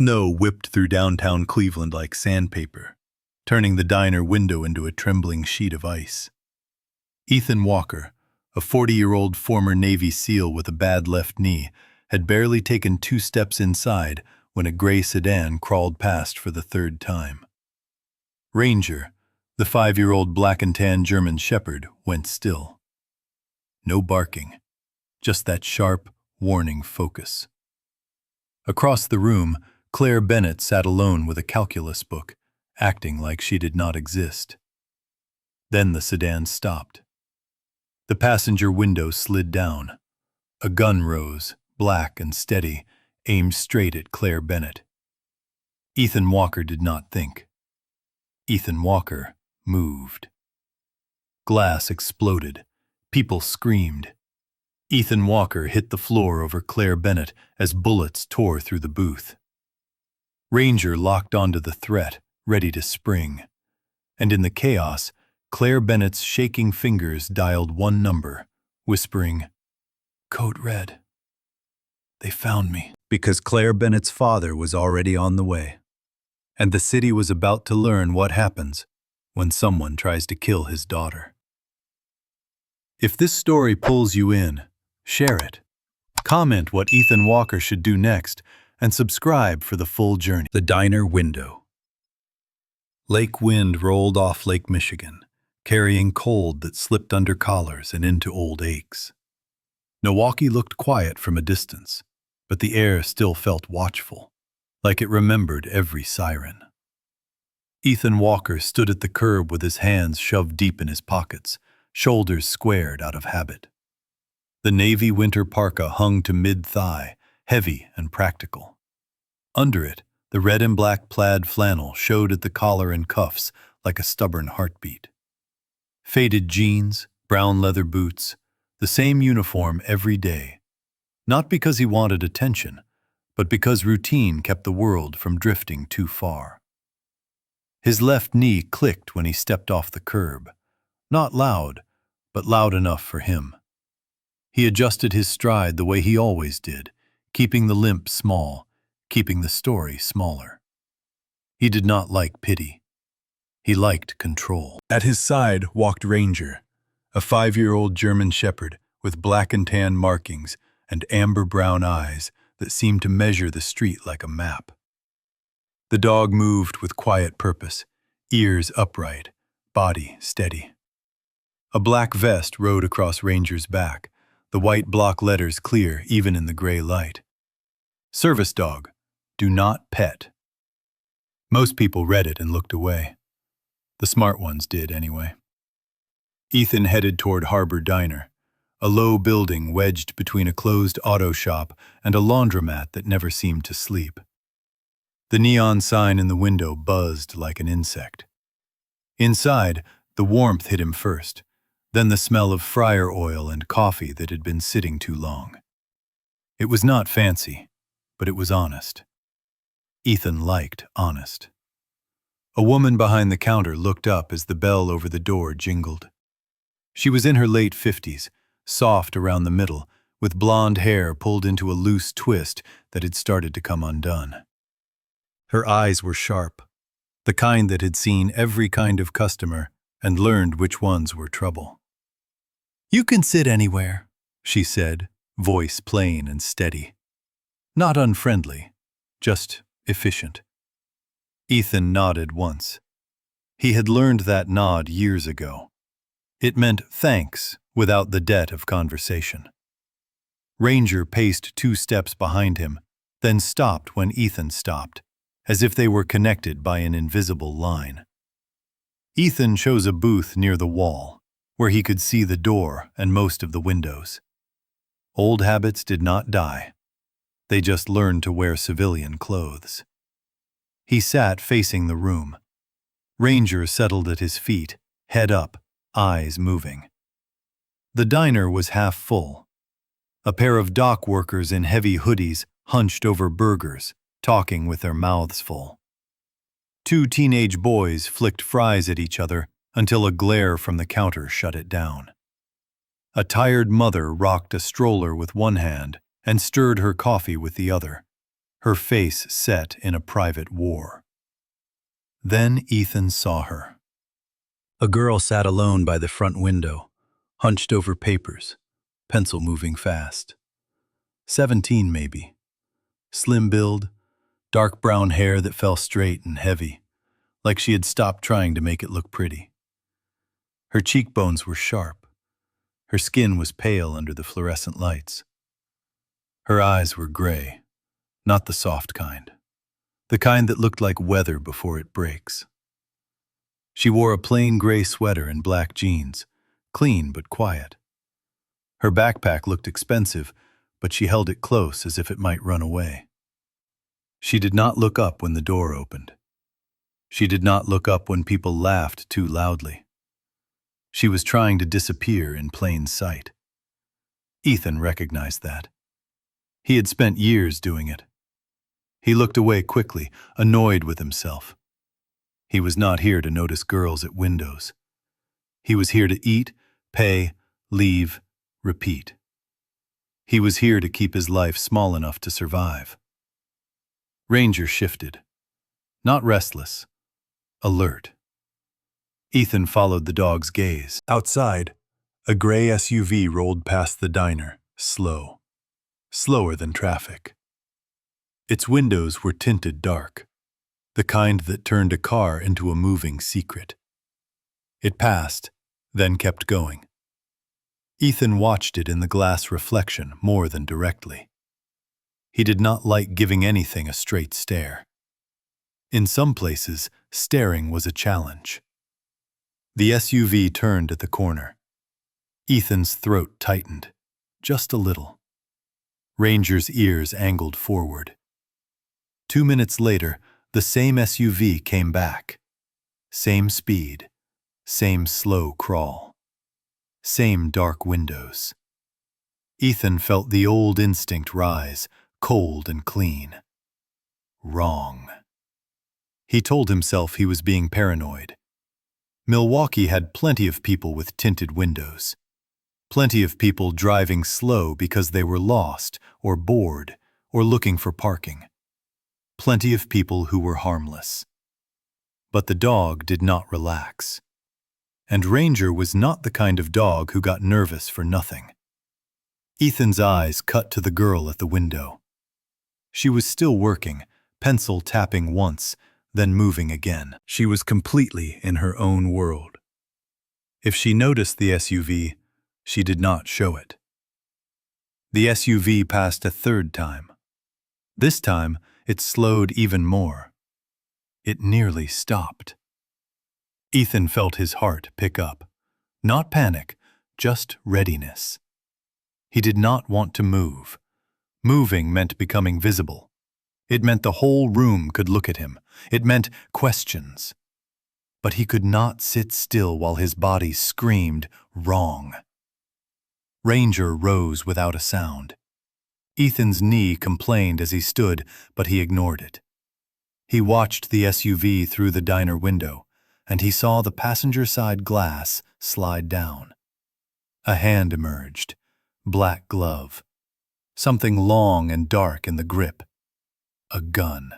Snow whipped through downtown Cleveland like sandpaper, turning the diner window into a trembling sheet of ice. Ethan Walker, a 40-year-old former Navy SEAL with a bad left knee, had barely taken 2 steps inside when a gray sedan crawled past for the 3rd time. Ranger, the 5-year-old black and tan German shepherd, went still. No barking, just that sharp, warning focus. Across the room, Claire Bennett sat alone with a calculus book, acting like she did not exist. Then the sedan stopped. The passenger window slid down. A gun rose, black and steady, aimed straight at Claire Bennett. Ethan Walker did not think. Ethan Walker moved. Glass exploded. People screamed. Ethan Walker hit the floor over Claire Bennett as bullets tore through the booth. Ranger locked onto the threat, ready to spring. And in the chaos, Claire Bennett's shaking fingers dialed one number, whispering, "Code Red." They found me. Because Claire Bennett's father was already on the way. And the city was about to learn what happens when someone tries to kill his daughter. If this story pulls you in, share it. Comment what Ethan Walker should do next, and subscribe for the full journey. The diner window. Lake wind rolled off Lake Michigan, carrying cold that slipped under collars and into old aches. Milwaukee looked quiet from a distance, but the air still felt watchful, like it remembered every siren. Ethan Walker stood at the curb with his hands shoved deep in his pockets, shoulders squared out of habit. The navy winter parka hung to mid-thigh, heavy and practical. Under it, the red and black plaid flannel showed at the collar and cuffs like a stubborn heartbeat. Faded jeans, brown leather boots, the same uniform every day. Not because he wanted attention, but because routine kept the world from drifting too far. His left knee clicked when he stepped off the curb. Not loud, but loud enough for him. He adjusted his stride the way he always did, keeping the limp small, keeping the story smaller. He did not like pity. He liked control. At his side walked Ranger, a 5-year-old German shepherd with black and tan markings and amber-brown eyes that seemed to measure the street like a map. The dog moved with quiet purpose, ears upright, body steady. A black vest rode across Ranger's back, the white block letters clear even in the gray light. Service dog, do not pet. Most people read it and looked away. The smart ones did anyway. Ethan headed toward Harbor Diner, a low building wedged between a closed auto shop and a laundromat that never seemed to sleep. The neon sign in the window buzzed like an insect. Inside, the warmth hit him first, then the smell of fryer oil and coffee that had been sitting too long. It was not fancy, but it was honest. Ethan liked honest. A woman behind the counter looked up as the bell over the door jingled. She was in her late 50s, soft around the middle, with blonde hair pulled into a loose twist that had started to come undone. Her eyes were sharp, the kind that had seen every kind of customer and learned which ones were trouble. "You can sit anywhere," she said, voice plain and steady. Not unfriendly, just efficient. Ethan nodded once. He had learned that nod years ago. It meant thanks without the debt of conversation. Ranger paced 2 steps behind him, then stopped when Ethan stopped, as if they were connected by an invisible line. Ethan chose a booth near the wall, where he could see the door and most of the windows. Old habits did not die. They just learned to wear civilian clothes. He sat facing the room. Ranger settled at his feet, head up, eyes moving. The diner was half full. A pair of dock workers in heavy hoodies hunched over burgers, talking with their mouths full. 2 teenage boys flicked fries at each other until a glare from the counter shut it down. A tired mother rocked a stroller with one hand and stirred her coffee with the other. her face set in a private war. Then Ethan saw her. A girl sat alone by the front window, hunched over papers, pencil moving fast. 17 maybe. Slim build, dark brown hair that fell straight and heavy, like she had stopped trying to make it look pretty. Her cheekbones were sharp. Her skin was pale under the fluorescent lights. Her eyes were gray, not the soft kind, the kind that looked like weather before it breaks. She wore a plain gray sweater and black jeans, clean but quiet. Her backpack looked expensive, but she held it close as if it might run away. She did not look up when the door opened. She did not look up when people laughed too loudly. She was trying to disappear in plain sight. Ethan recognized that. He had spent years doing it. He looked away quickly, annoyed with himself. He was not here to notice girls at windows. He was here to eat, pay, leave, repeat. He was here to keep his life small enough to survive. Ranger shifted. Not restless, alert. Ethan followed the dog's gaze. Outside, a gray SUV rolled past the diner, slow. Slower than traffic. Its windows were tinted dark, the kind that turned a car into a moving secret. It passed, then kept going. Ethan watched it in the glass reflection more than directly. He did not like giving anything a straight stare. In some places, staring was a challenge. The SUV turned at the corner. Ethan's throat tightened, just a little. Ranger's ears angled forward. 2 minutes later, the same SUV came back. Same speed, same slow crawl. Same dark windows. Ethan felt the old instinct rise, cold and clean. Wrong. He told himself he was being paranoid. Milwaukee had plenty of people with tinted windows. Plenty of people driving slow because they were lost or bored or looking for parking. Plenty of people who were harmless. But the dog did not relax. And Ranger was not the kind of dog who got nervous for nothing. Ethan's eyes cut to the girl at the window. She was still working, pencil tapping once, then moving again. She was completely in her own world. If she noticed the SUV, she did not show it. The SUV passed a third time. This time, it slowed even more. It nearly stopped. Ethan felt his heart pick up. Not panic, just readiness. He did not want to move. Moving meant becoming visible. It meant the whole room could look at him. It meant questions. But he could not sit still while his body screamed, wrong. Ranger rose without a sound. Ethan's knee complained as he stood, but he ignored it. He watched the SUV through the diner window, and he saw the passenger side glass slide down. A hand emerged, black glove. Something long and dark in the grip. A gun.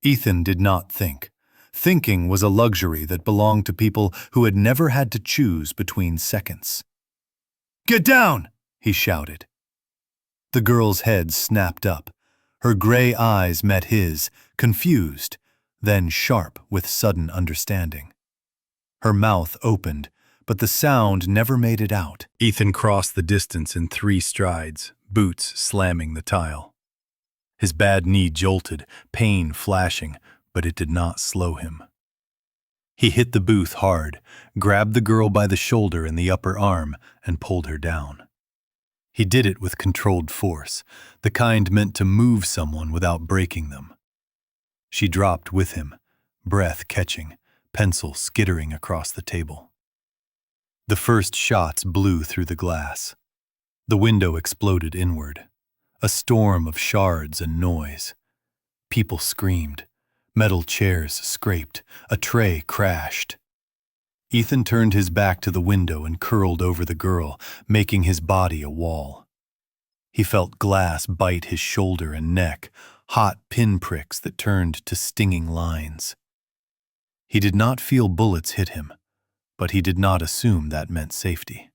Ethan did not think. Thinking was a luxury that belonged to people who had never had to choose between seconds. "Get down!" he shouted. The girl's head snapped up. Her gray eyes met his, confused, then sharp with sudden understanding. Her mouth opened, but the sound never made it out. Ethan crossed the distance in 3 strides, boots slamming the tile. His bad knee jolted, pain flashing, but it did not slow him. He hit the booth hard, grabbed the girl by the shoulder and the upper arm, and pulled her down. He did it with controlled force, the kind meant to move someone without breaking them. She dropped with him, breath catching, pencil skittering across the table. The first shots blew through the glass. The window exploded inward. A storm of shards and noise. People screamed. Metal chairs scraped. A tray crashed. Ethan turned his back to the window and curled over the girl, making his body a wall. He felt glass bite his shoulder and neck, hot pinpricks that turned to stinging lines. He did not feel bullets hit him, but he did not assume that meant safety.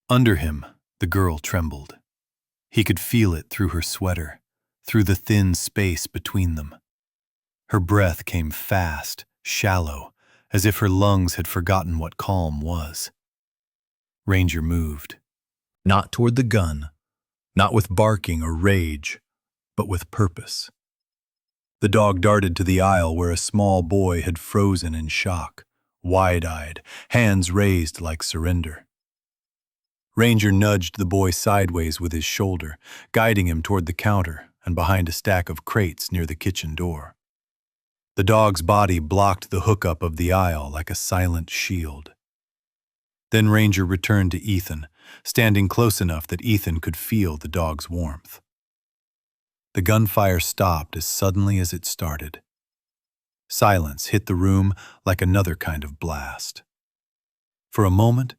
Under him, the girl trembled. He could feel it through her sweater, through the thin space between them. Her breath came fast, shallow, as if her lungs had forgotten what calm was. Ranger moved. Not toward the gun, not with barking or rage, but with purpose. The dog darted to the aisle where a small boy had frozen in shock, wide-eyed, hands raised like surrender. Ranger nudged the boy sideways with his shoulder, guiding him toward the counter and behind a stack of crates near the kitchen door. The dog's body blocked the hookup of the aisle like a silent shield. Then Ranger returned to Ethan, standing close enough that Ethan could feel the dog's warmth. The gunfire stopped as suddenly as it started. Silence hit the room like another kind of blast. For a moment,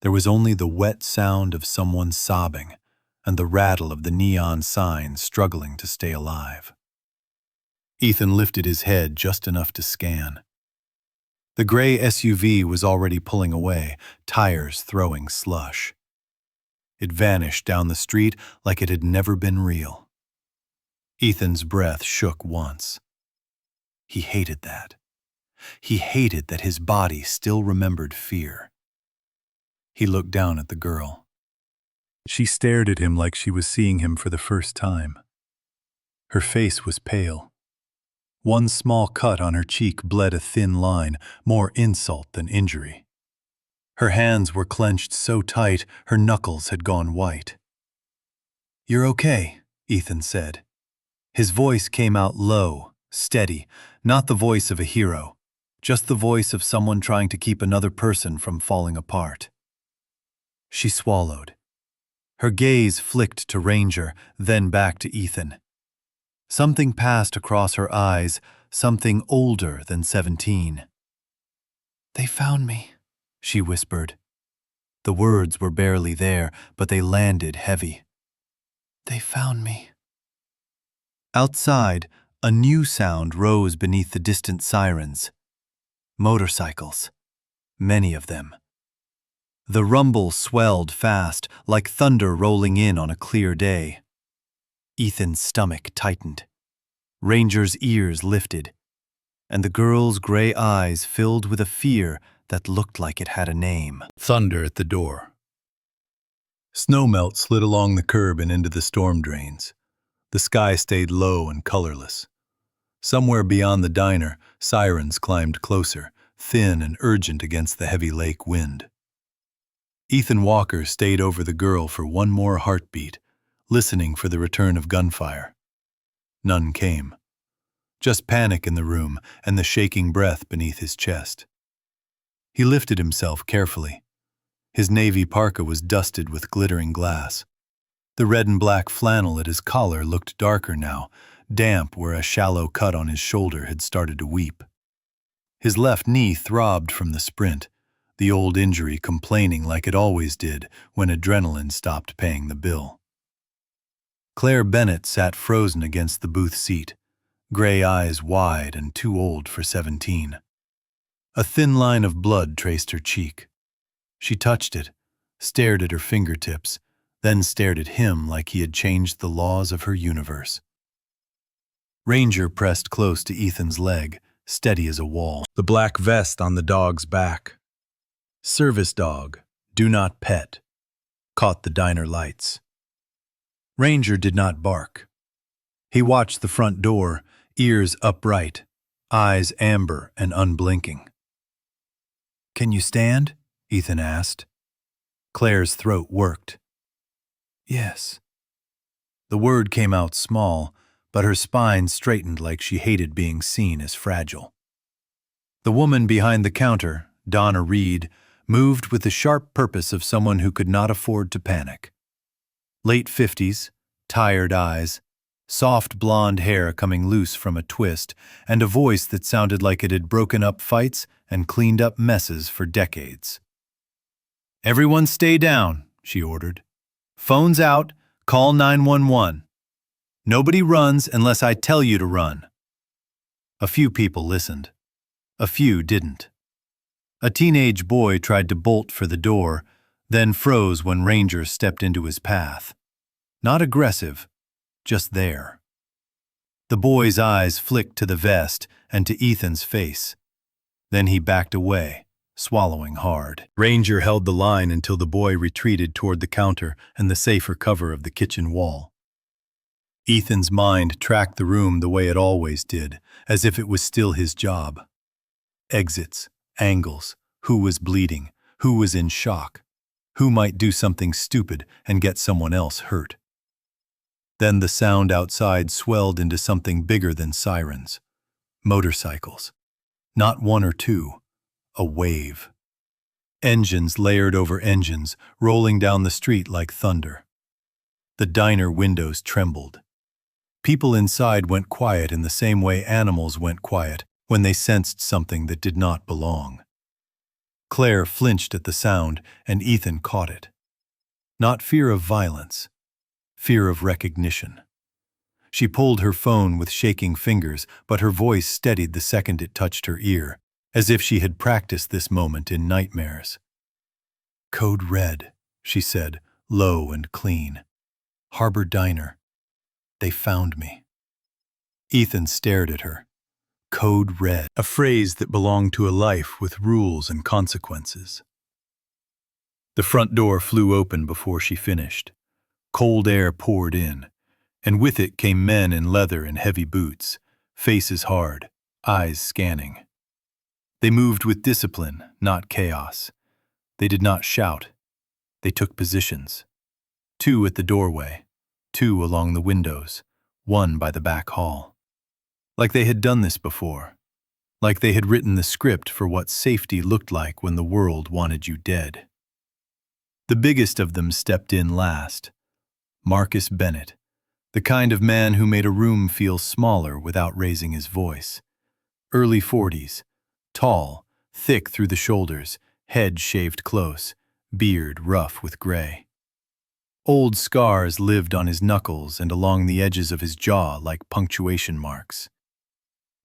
there was only the wet sound of someone sobbing and the rattle of the neon sign struggling to stay alive. Ethan lifted his head just enough to scan. The gray SUV was already pulling away, tires throwing slush. It vanished down the street like it had never been real. Ethan's breath shook once. He hated that. He hated that his body still remembered fear. He looked down at the girl. She stared at him like she was seeing him for the first time. Her face was pale. One small cut on her cheek bled a thin line, more insult than injury. Her hands were clenched so tight her knuckles had gone white. "You're okay," Ethan said. His voice came out low, steady, not the voice of a hero, just the voice of someone trying to keep another person from falling apart. She swallowed. Her gaze flicked to Ranger, then back to Ethan. Something passed across her eyes, something older than 17. "They found me," she whispered. The words were barely there, but they landed heavy. "They found me." Outside, a new sound rose beneath the distant sirens. Motorcycles. Many of them. The rumble swelled fast, like thunder rolling in on a clear day. Ethan's stomach tightened. Ranger's ears lifted, and the girl's gray eyes filled with a fear that looked like it had a name. Thunder at the door. Snowmelt slid along the curb and into the storm drains. The sky stayed low and colorless. Somewhere beyond the diner, sirens climbed closer, thin and urgent against the heavy lake wind. Ethan Walker stayed over the girl for one more heartbeat, listening for the return of gunfire. None came. Just panic in the room and the shaking breath beneath his chest. He lifted himself carefully. His navy parka was dusted with glittering glass. The red and black flannel at his collar looked darker now, damp where a shallow cut on his shoulder had started to weep. His left knee throbbed from the sprint, the old injury complaining like it always did when adrenaline stopped paying the bill. Claire Bennett sat frozen against the booth seat, gray eyes wide and too old for 17. A thin line of blood traced her cheek. She touched it, stared at her fingertips, then stared at him like he had changed the laws of her universe. Ranger pressed close to Ethan's leg, steady as a wall, the black vest on the dog's back. Service dog, do not pet, caught the diner lights. Ranger did not bark. He watched the front door, ears upright, eyes amber and unblinking. "Can you stand?" Ethan asked. Claire's throat worked. "Yes." The word came out small, but her spine straightened like she hated being seen as fragile. The woman behind the counter, Donna Reed, moved with the sharp purpose of someone who could not afford to panic. Late 50s, tired eyes, soft blonde hair coming loose from a twist, and a voice that sounded like it had broken up fights and cleaned up messes for decades. "Everyone stay down," she ordered. "Phones out, call 911. Nobody runs unless I tell you to run. A few people listened. A few didn't. A teenage boy tried to bolt for the door, then froze when rangers stepped into his path. Not aggressive, just there. The boy's eyes flicked to the vest and to Ethan's face. Then he backed away, swallowing hard. Ranger held the line until the boy retreated toward the counter and the safer cover of the kitchen wall. Ethan's mind tracked the room the way it always did, as if it was still his job. Exits, angles, who was bleeding, who was in shock, who might do something stupid and get someone else hurt. Then the sound outside swelled into something bigger than sirens. Motorcycles. Not one or two, a wave. Engines layered over engines, rolling down the street like thunder. The diner windows trembled. People inside went quiet in the same way animals went quiet when they sensed something that did not belong. Claire flinched at the sound, and Ethan caught it. Not fear of violence, fear of recognition. She pulled her phone with shaking fingers, but her voice steadied the second it touched her ear, as if she had practiced this moment in nightmares. "Code Red," she said, low and clean. "Harbor Diner. They found me." Ethan stared at her. Code Red, a phrase that belonged to a life with rules and consequences. The front door flew open before she finished. Cold air poured in, and with it came men in leather and heavy boots, faces hard, eyes scanning. They moved with discipline, not chaos. They did not shout. They took positions. 2 at the doorway, 2 along the windows, 1 by the back hall. Like they had done this before. Like they had written the script for what safety looked like when the world wanted you dead. The biggest of them stepped in last. Marcus Bennett, the kind of man who made a room feel smaller without raising his voice. Early 40s, tall, thick through the shoulders, head shaved close, beard rough with gray. Old scars lived on his knuckles and along the edges of his jaw like punctuation marks.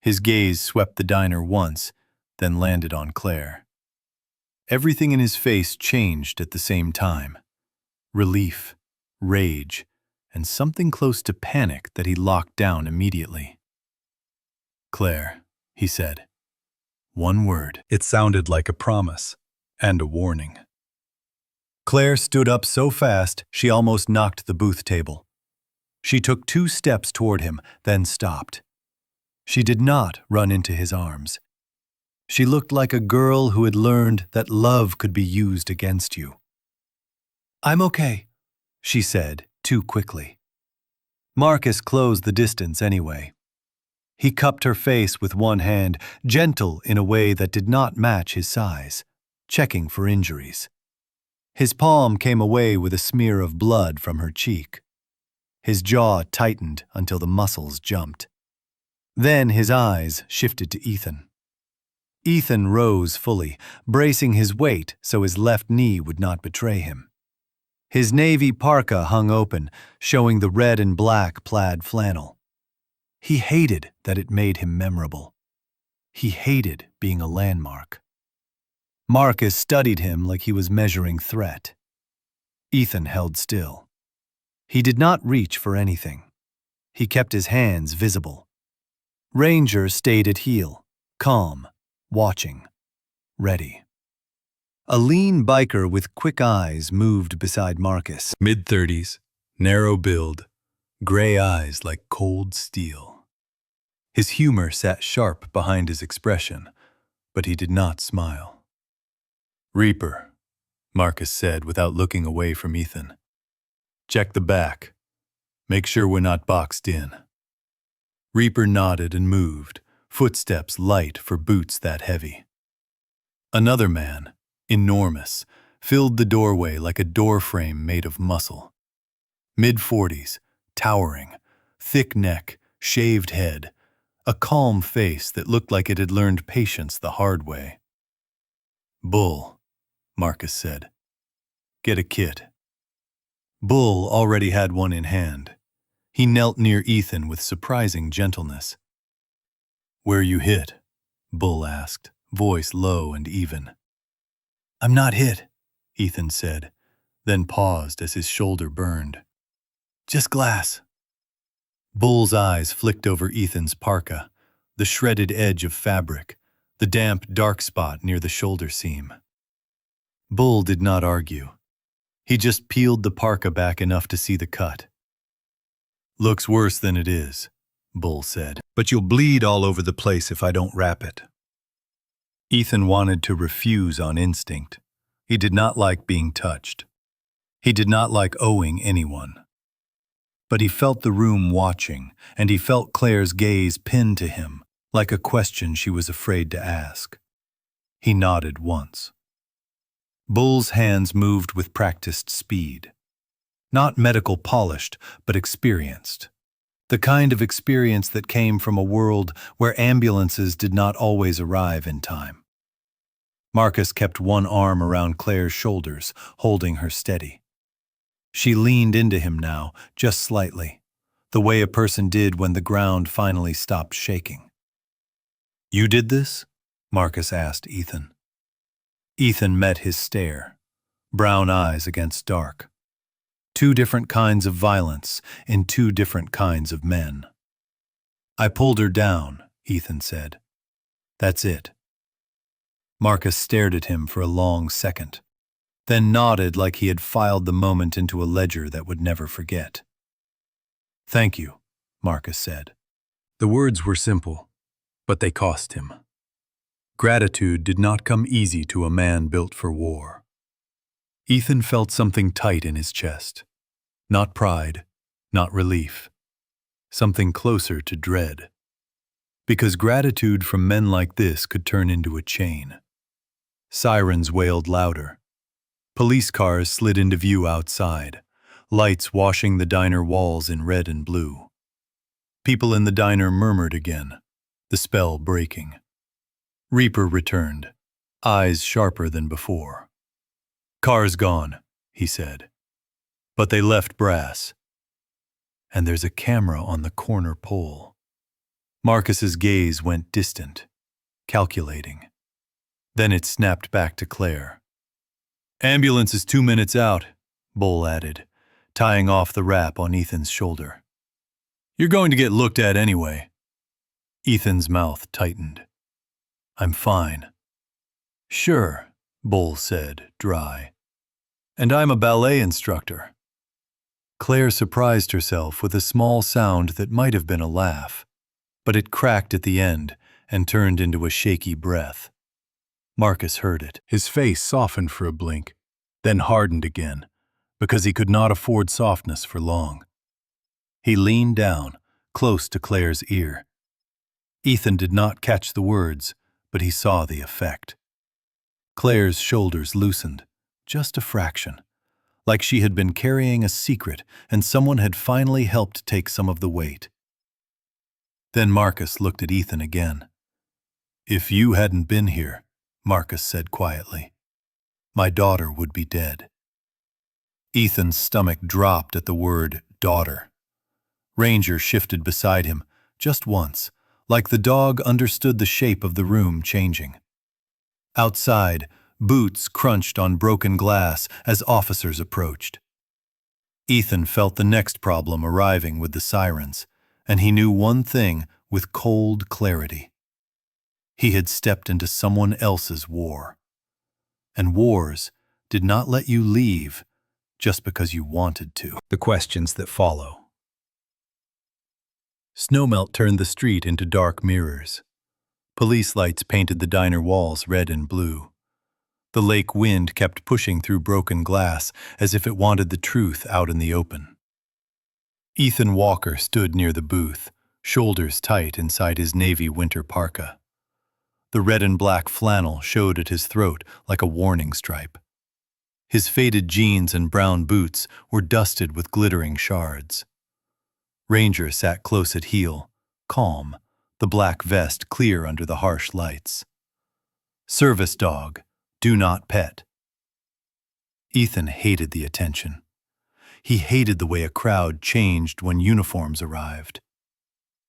His gaze swept the diner once, then landed on Claire. Everything in his face changed at the same time. Relief, rage, and something close to panic that he locked down immediately. "Claire," he said. One word. It sounded like a promise and a warning. Claire stood up so fast she almost knocked the booth table. She took 2 steps toward him, then stopped. She did not run into his arms. She looked like a girl who had learned that love could be used against you. "I'm okay," she said, too quickly. Marcus closed the distance anyway. He cupped her face with one hand, gentle in a way that did not match his size, checking for injuries. His palm came away with a smear of blood from her cheek. His jaw tightened until the muscles jumped. Then his eyes shifted to Ethan. Ethan rose fully, bracing his weight so his left knee would not betray him. His navy parka hung open, showing the red and black plaid flannel. He hated that it made him memorable. He hated being a landmark. Marcus studied him like he was measuring threat. Ethan held still. He did not reach for anything. He kept his hands visible. Ranger stayed at heel, calm, watching, ready. A lean biker with quick eyes moved beside Marcus. Mid-30s, narrow build, gray eyes like cold steel. His humor sat sharp behind his expression, but he did not smile. "Reaper," Marcus said without looking away from Ethan. "Check the back. Make sure we're not boxed in." Reaper nodded and moved, footsteps light for boots that heavy. Another man, enormous, filled the doorway like a doorframe made of muscle. Mid-40s, towering, thick neck, shaved head, a calm face that looked like it had learned patience the hard way. "Bull," Marcus said. "Get a kit." Bull already had one in hand. He knelt near Ethan with surprising gentleness. "Where you hit?" Bull asked, voice low and even. "I'm not hit," Ethan said, then paused as his shoulder burned. "Just glass." Bull's eyes flicked over Ethan's parka, the shredded edge of fabric, the damp, dark spot near the shoulder seam. Bull did not argue. He just peeled the parka back enough to see the cut. "Looks worse than it is," Bull said, "but you'll bleed all over the place if I don't wrap it." Ethan wanted to refuse on instinct. He did not like being touched. He did not like owing anyone. But he felt the room watching, and he felt Claire's gaze pinned to him, like a question she was afraid to ask. He nodded once. Bull's hands moved with practiced speed. Not medical polished, but experienced. The kind of experience that came from a world where ambulances did not always arrive in time. Marcus kept one arm around Claire's shoulders, holding her steady. She leaned into him now, just slightly, the way a person did when the ground finally stopped shaking. "You did this?" Marcus asked Ethan. Ethan met his stare, brown eyes against dark. Two different kinds of violence in two different kinds of men. "I pulled her down," Ethan said. "That's it." Marcus stared at him for a long second, then nodded like he had filed the moment into a ledger that would never forget. "Thank you," Marcus said. The words were simple, but they cost him. Gratitude did not come easy to a man built for war. Ethan felt something tight in his chest. Not pride, not relief. Something closer to dread. Because gratitude from men like this could turn into a chain. Sirens wailed louder. Police cars slid into view outside, lights washing the diner walls in red and blue. People in the diner murmured again, the spell breaking. Reaper returned, eyes sharper than before. "Car's gone," he said. "But they left brass. And there's a camera on the corner pole." Marcus's gaze went distant, calculating. Then it snapped back to Claire. "Ambulance is 2 minutes out," Bull added, tying off the wrap on Ethan's shoulder. "You're going to get looked at anyway." Ethan's mouth tightened. "I'm fine." "Sure," Bull said, dry. "And I'm a ballet instructor." Claire surprised herself with a small sound that might have been a laugh, but it cracked at the end and turned into a shaky breath. Marcus heard it. His face softened for a blink, then hardened again, because he could not afford softness for long. He leaned down, close to Claire's ear. Ethan did not catch the words, but he saw the effect. Claire's shoulders loosened, just a fraction, like she had been carrying a secret and someone had finally helped take some of the weight. Then Marcus looked at Ethan again. "If you hadn't been here," Marcus said quietly, "my daughter would be dead." Ethan's stomach dropped at the word daughter. Ranger shifted beside him, just once, like the dog understood the shape of the room changing. Outside, boots crunched on broken glass as officers approached. Ethan felt the next problem arriving with the sirens, and he knew one thing with cold clarity. He had stepped into someone else's war. And wars did not let you leave just because you wanted to. The questions that follow. Snowmelt turned the street into dark mirrors. Police lights painted the diner walls red and blue. The lake wind kept pushing through broken glass as if it wanted the truth out in the open. Ethan Walker stood near the booth, shoulders tight inside his navy winter parka. The red and black flannel showed at his throat like a warning stripe. His faded jeans and brown boots were dusted with glittering shards. Ranger sat close at heel, calm, the black vest clear under the harsh lights. "Service dog, do not pet." Ethan hated the attention. He hated the way a crowd changed when uniforms arrived.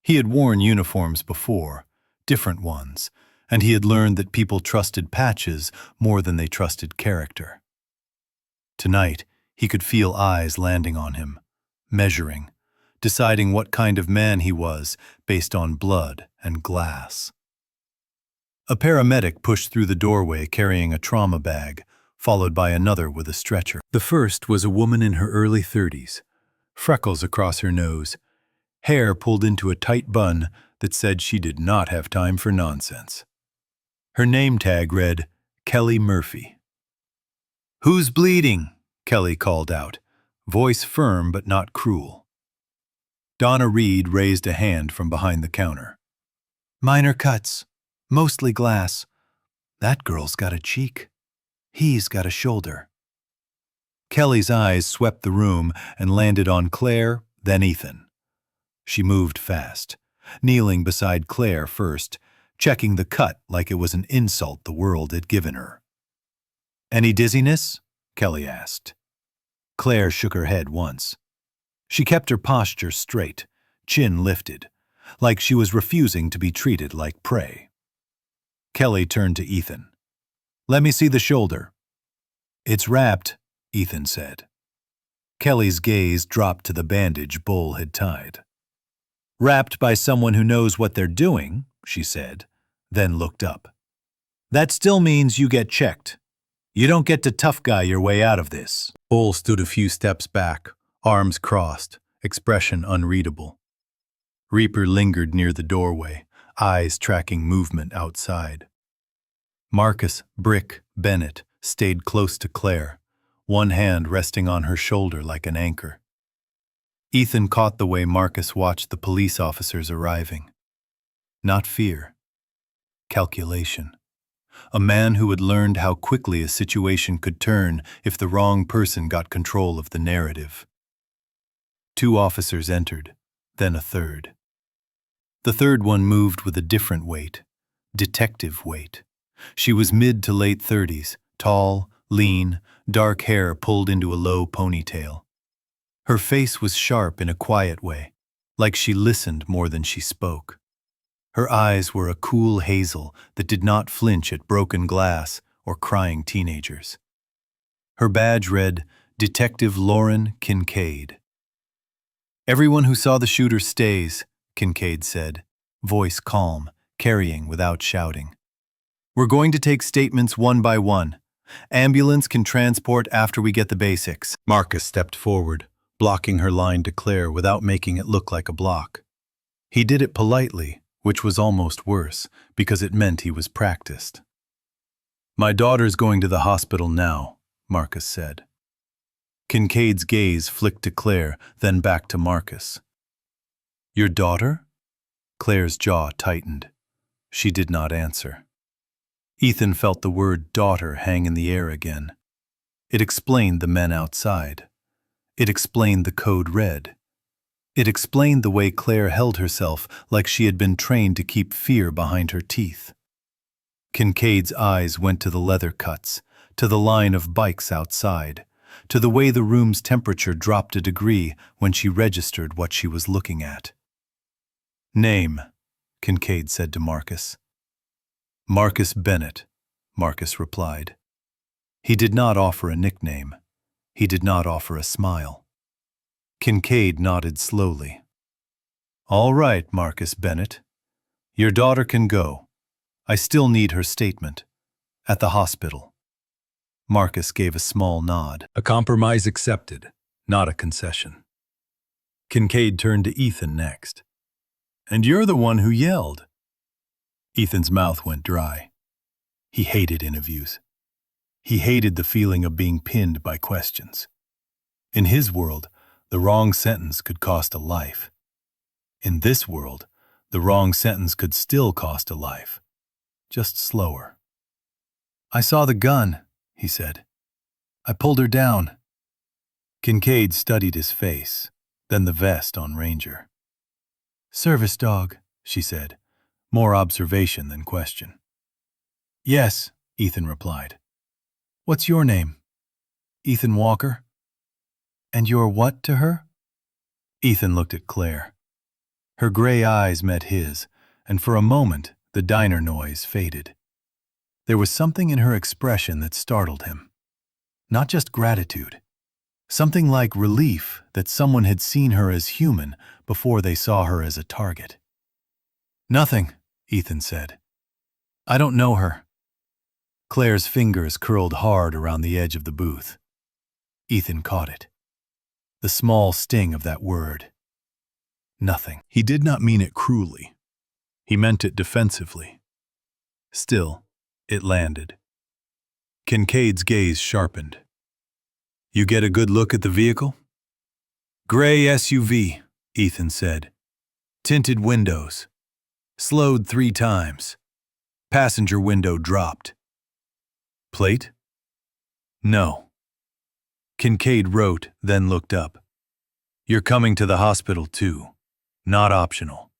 He had worn uniforms before, different ones, and he had learned that people trusted patches more than they trusted character. Tonight, he could feel eyes landing on him, measuring, deciding what kind of man he was based on blood and glass. A paramedic pushed through the doorway carrying a trauma bag, followed by another with a stretcher. The first was a woman in her early 30s, freckles across her nose, hair pulled into a tight bun that said she did not have time for nonsense. Her name tag read, Kelly Murphy. "Who's bleeding?" Kelly called out, voice firm but not cruel. Donna Reed raised a hand from behind the counter. "Minor cuts, mostly glass. That girl's got a cheek. He's got a shoulder." Kelly's eyes swept the room and landed on Claire, then Ethan. She moved fast, kneeling beside Claire first, checking the cut like it was an insult the world had given her. "Any dizziness?" Kelly asked. Claire shook her head once. She kept her posture straight, chin lifted, like she was refusing to be treated like prey. Kelly turned to Ethan. "Let me see the shoulder." "It's wrapped," Ethan said. Kelly's gaze dropped to the bandage Bull had tied. "Wrapped by someone who knows what they're doing," she said, then looked up. "That still means you get checked. You don't get to tough guy your way out of this." Bull stood a few steps back, arms crossed, expression unreadable. Reaper lingered near the doorway, eyes tracking movement outside. Marcus "Brick" Bennett stayed close to Claire, one hand resting on her shoulder like an anchor. Ethan caught the way Marcus watched the police officers arriving. Not fear. Calculation. A man who had learned how quickly a situation could turn if the wrong person got control of the narrative. 2 officers entered, then a third. The third one moved with a different weight, detective weight. She was mid to late 30s, tall, lean, dark hair pulled into a low ponytail. Her face was sharp in a quiet way, like she listened more than she spoke. Her eyes were a cool hazel that did not flinch at broken glass or crying teenagers. Her badge read, Detective Lauren Kincaid. "Everyone who saw the shooter stays," Kincaid said, voice calm, carrying without shouting. "We're going to take statements one by one. Ambulance can transport after we get the basics." Marcus stepped forward, blocking her line to Claire without making it look like a block. He did it politely, which was almost worse, because it meant he was practiced. "My daughter's going to the hospital now," Marcus said. Kincaid's gaze flicked to Claire, then back to Marcus. "Your daughter?" Claire's jaw tightened. She did not answer. Ethan felt the word daughter hang in the air again. It explained the men outside. It explained the code red. It explained the way Claire held herself like she had been trained to keep fear behind her teeth. Kincaid's eyes went to the leather cuts, to the line of bikes outside, to the way the room's temperature dropped a degree when she registered what she was looking at. "Name," Kincaid said to Marcus. "Marcus Bennett," Marcus replied. He did not offer a nickname. He did not offer a smile. Kincaid nodded slowly. "All right, Marcus Bennett. Your daughter can go. I still need her statement. At the hospital." Marcus gave a small nod. A compromise accepted, not a concession. Kincaid turned to Ethan next. "And you're the one who yelled." Ethan's mouth went dry. He hated interviews. He hated the feeling of being pinned by questions. In his world, the wrong sentence could cost a life. In this world, the wrong sentence could still cost a life, just slower. "I saw the gun," he said. "I pulled her down." Kincaid studied his face, then the vest on Ranger. "Service dog," she said, more observation than question. "Yes," Ethan replied. "What's your name?" "Ethan Walker." And you're what to her? Ethan looked at Claire. Her gray eyes met his, and for a moment the diner noise faded. There was something in her expression that startled him. Not just gratitude. Something like relief that someone had seen her as human before they saw her as a target. Nothing, Ethan said. I don't know her. Claire's fingers curled hard around the edge of the booth. Ethan caught it. The small sting of that word. Nothing. He did not mean it cruelly. He meant it defensively. Still, it landed. Kincaid's gaze sharpened. You get a good look at the vehicle? Gray SUV, Ethan said. Tinted windows. Slowed 3 times. Passenger window dropped. Plate? No. Kincaid wrote, then looked up. You're coming to the hospital too. Not optional.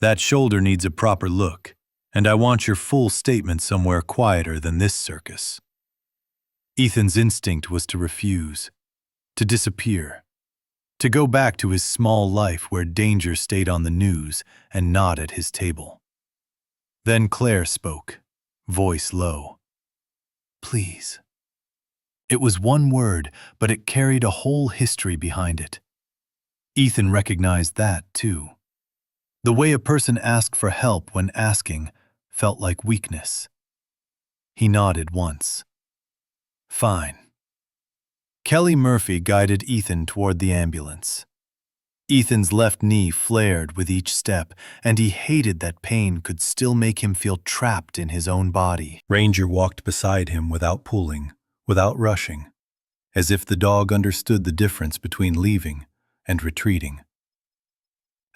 That shoulder needs a proper look, and I want your full statement somewhere quieter than this circus. Ethan's instinct was to refuse, to disappear, to go back to his small life where danger stayed on the news and not at his table. Then Claire spoke, voice low. Please. It was one word, but it carried a whole history behind it. Ethan recognized that, too. The way a person asked for help when asking felt like weakness. He nodded once. Fine. Kelly Murphy guided Ethan toward the ambulance. Ethan's left knee flared with each step, and he hated that pain could still make him feel trapped in his own body. Ranger walked beside him without pulling, without rushing, as if the dog understood the difference between leaving and retreating.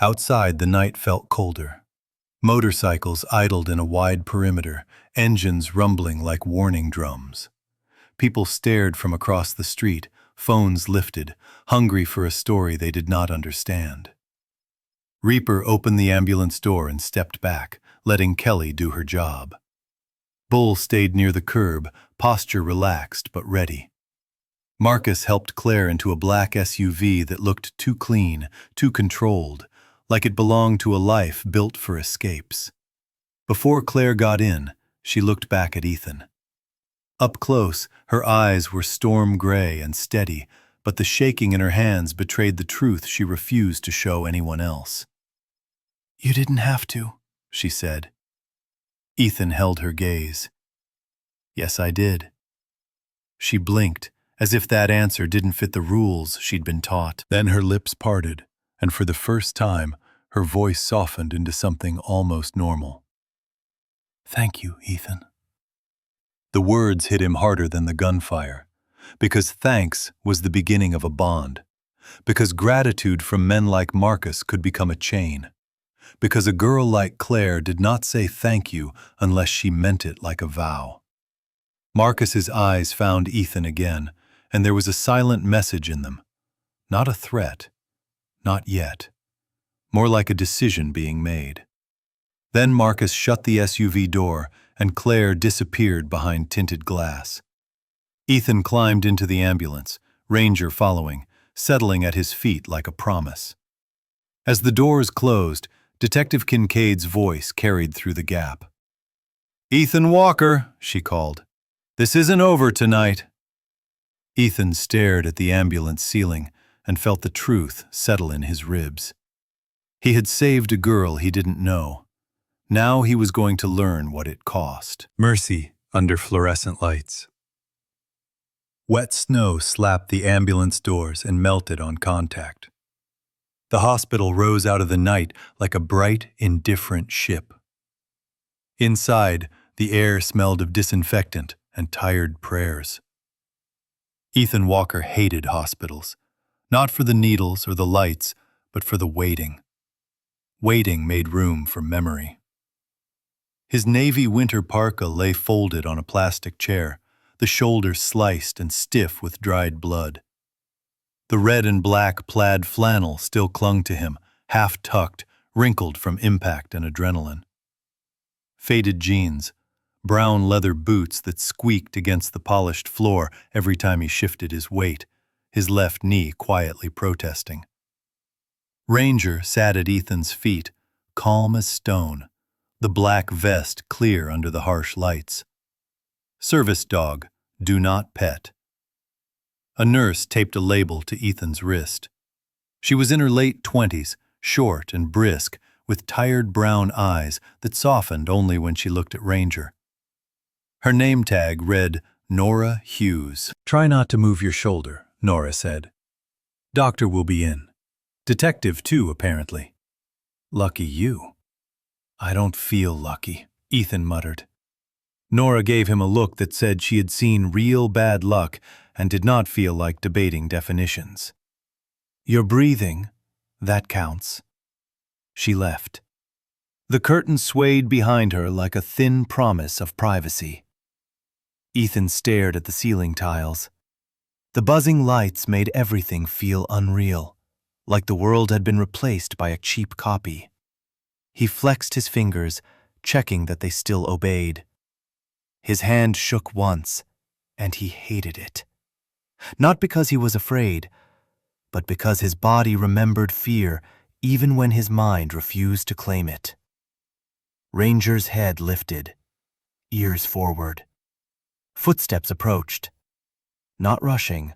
Outside, the night felt colder. Motorcycles idled in a wide perimeter, engines rumbling like warning drums. People stared from across the street, phones lifted, hungry for a story they did not understand. Reaper opened the ambulance door and stepped back, letting Kelly do her job. Bull stayed near the curb, posture relaxed but ready. Marcus helped Claire into a black SUV that looked too clean, too controlled, like it belonged to a life built for escapes. Before Claire got in, she looked back at Ethan. Up close, her eyes were storm gray and steady, but the shaking in her hands betrayed the truth she refused to show anyone else. You didn't have to, she said. Ethan held her gaze. Yes, I did. She blinked, as if that answer didn't fit the rules she'd been taught. Then her lips parted, and for the first time, her voice softened into something almost normal. Thank you, Ethan. The words hit him harder than the gunfire, because thanks was the beginning of a bond, because gratitude from men like Marcus could become a chain, because a girl like Claire did not say thank you unless she meant it like a vow. Marcus's eyes found Ethan again, and there was a silent message in them. Not a threat. Not yet. More like a decision being made. Then Marcus shut the SUV door, and Claire disappeared behind tinted glass. Ethan climbed into the ambulance, Ranger following, settling at his feet like a promise. As the doors closed, Detective Kincaid's voice carried through the gap. Ethan Walker, she called. This isn't over tonight. Ethan stared at the ambulance ceiling and felt the truth settle in his ribs. He had saved a girl he didn't know. Now he was going to learn what it cost. Mercy under fluorescent lights. Wet snow slapped the ambulance doors and melted on contact. The hospital rose out of the night like a bright, indifferent ship. Inside, the air smelled of disinfectant and tired prayers. Ethan Walker hated hospitals, not for the needles or the lights, but for the waiting. Waiting made room for memory. His navy winter parka lay folded on a plastic chair, the shoulder sliced and stiff with dried blood. The red and black plaid flannel still clung to him, half-tucked, wrinkled from impact and adrenaline. Faded jeans, brown leather boots that squeaked against the polished floor every time he shifted his weight, his left knee quietly protesting. Ranger sat at Ethan's feet, calm as stone, the black vest clear under the harsh lights. Service dog, do not pet. A nurse taped a label to Ethan's wrist. She was in her late 20s, short and brisk, with tired brown eyes that softened only when she looked at Ranger. Her name tag read Nora Hughes. "Try not to move your shoulder," Nora said. "Doctor will be in. Detective too, apparently." "Lucky you." "I don't feel lucky," Ethan muttered. Nora gave him a look that said she had seen real bad luck and did not feel like debating definitions. "You're breathing. That counts." She left. The curtain swayed behind her like a thin promise of privacy. Ethan stared at the ceiling tiles. The buzzing lights made everything feel unreal, like the world had been replaced by a cheap copy. He flexed his fingers, checking that they still obeyed. His hand shook once, and he hated it. Not because he was afraid, but because his body remembered fear even when his mind refused to claim it. Ranger's head lifted, ears forward. Footsteps approached. Not rushing,